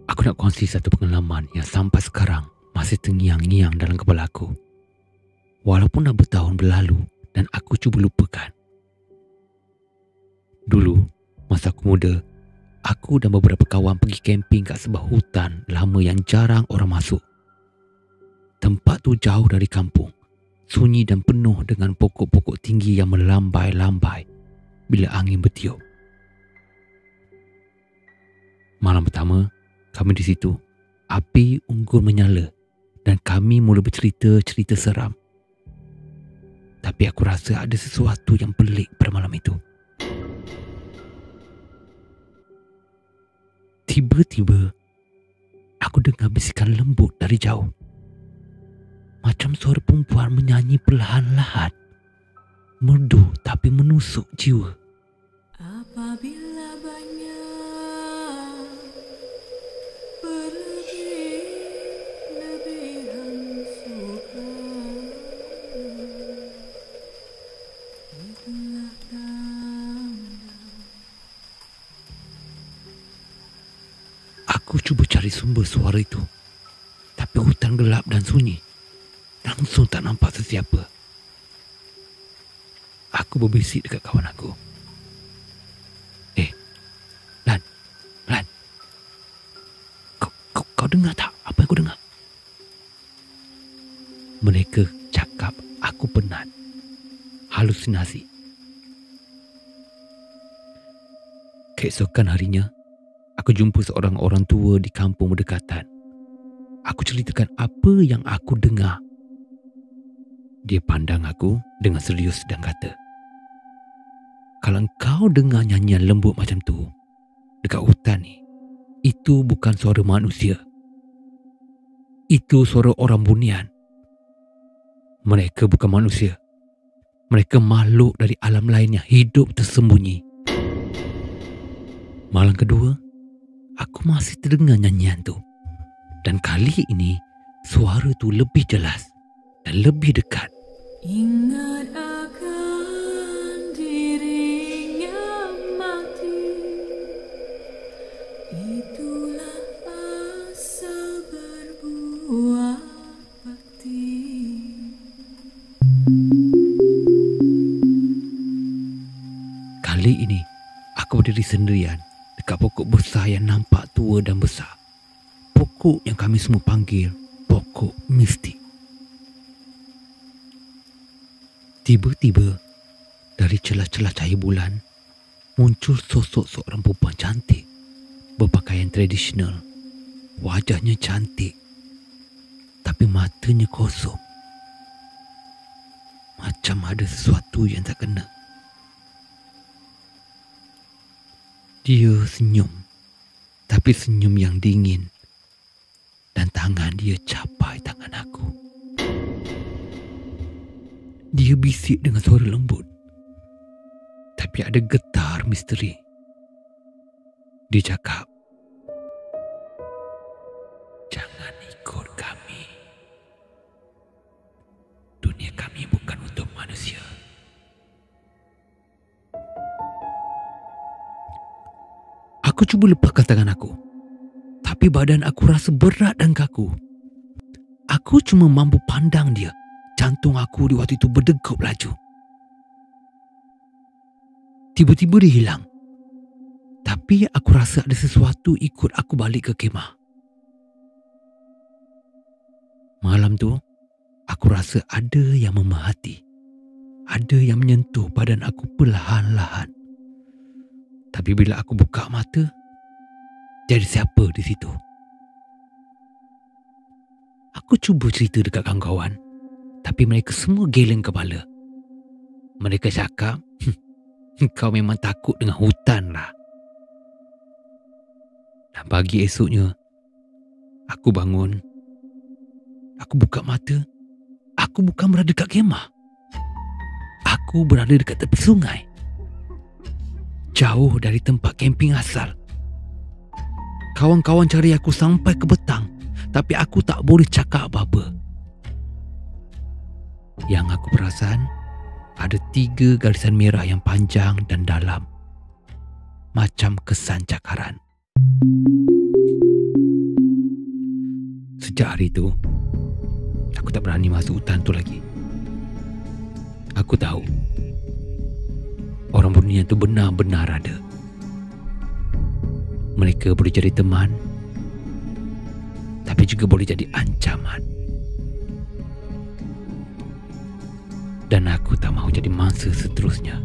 Aku nak kongsi satu pengalaman yang sampai sekarang masih terngiang-ngiang dalam kepala aku. Walaupun dah bertahun berlalu dan aku cuba lupakan. Dulu, masa aku muda, aku dan beberapa kawan pergi camping kat sebuah hutan lama yang jarang orang masuk. Tempat tu jauh dari kampung, sunyi dan penuh dengan pokok-pokok tinggi yang melambai-lambai bila angin bertiup. Malam pertama, kami di situ, api unggun menyala dan kami mula bercerita-cerita seram. Tapi aku rasa ada sesuatu yang pelik pada malam itu. Tiba-tiba, aku dengar bisikan lembut dari jauh. Macam suara perempuan menyanyi perlahan-lahan. Merdu tapi menusuk jiwa. Apabila banyak berlebih-lebihan suka, itulah tanda. Aku cuba cari sumber suara itu. Tapi hutan gelap dan sunyi. Langsung tak nampak sesiapa. Aku berbisik dekat kawan aku. Lan. Kau dengar tak apa yang aku dengar? Mereka cakap aku penat. Halusinasi. Keesokan harinya, aku jumpa seorang orang tua di kampung berdekatan. Aku ceritakan apa yang aku dengar. Dia pandang aku dengan serius dan kata, "Kalau engkau dengar nyanyian lembut macam tu dekat hutan ni, itu bukan suara manusia. Itu suara orang bunian. Mereka bukan manusia. Mereka makhluk dari alam lain yang hidup tersembunyi." Malam kedua, aku masih terdengar nyanyian tu. Dan kali ini, suara tu lebih jelas dan lebih dekat. Ingat akan dirinya mati, itulah asal berbuah bakti. Kali ini, aku berdiri sendirian dekat pokok besar yang nampak tua dan besar. Pokok yang kami semua panggil pokok mistik. Tiba-tiba, dari celah-celah cahaya bulan, muncul sosok seorang perempuan cantik, berpakaian tradisional. Wajahnya cantik, tapi matanya kosong. Macam ada sesuatu yang tak kena. Dia senyum, tapi senyum yang dingin. Dan tangan dia capai tangan aku. Dia bisik dengan suara lembut, tapi ada getar misteri. Dia cakap, "Jangan ikut kami. Dunia kami bukan untuk manusia." Aku cuba lepaskan tangan aku, tapi badan aku rasa berat dan kaku. Aku cuma mampu pandang dia. Jantung aku di waktu itu berdegup laju. Tiba-tiba dia hilang. Tapi aku rasa ada sesuatu ikut aku balik ke kemah. Malam tu, aku rasa ada yang memerhati. Ada yang menyentuh badan aku perlahan-lahan. Tapi bila aku buka mata, tiada siapa di situ. Aku cuba cerita dekat kawan-kawan, tapi mereka semua geleng kepala. Mereka cakap, "Kau memang takut dengan hutan lah." Dan pagi esoknya, aku bangun. Aku buka mata. Aku bukan berada dekat kemah. Aku berada dekat tepi sungai. Jauh dari tempat camping asal. Kawan-kawan cari aku sampai ke petang, tapi aku tak boleh cakap apa-apa. Yang aku perasan, ada 3 garisan merah yang panjang dan dalam. Macam kesan cakaran. Sejak hari itu, aku tak berani masuk hutan tu lagi. Aku tahu orang berniaga tu benar-benar ada. Mereka boleh jadi teman, tapi juga boleh jadi ancaman. Dan aku tak mahu jadi mangsa seterusnya.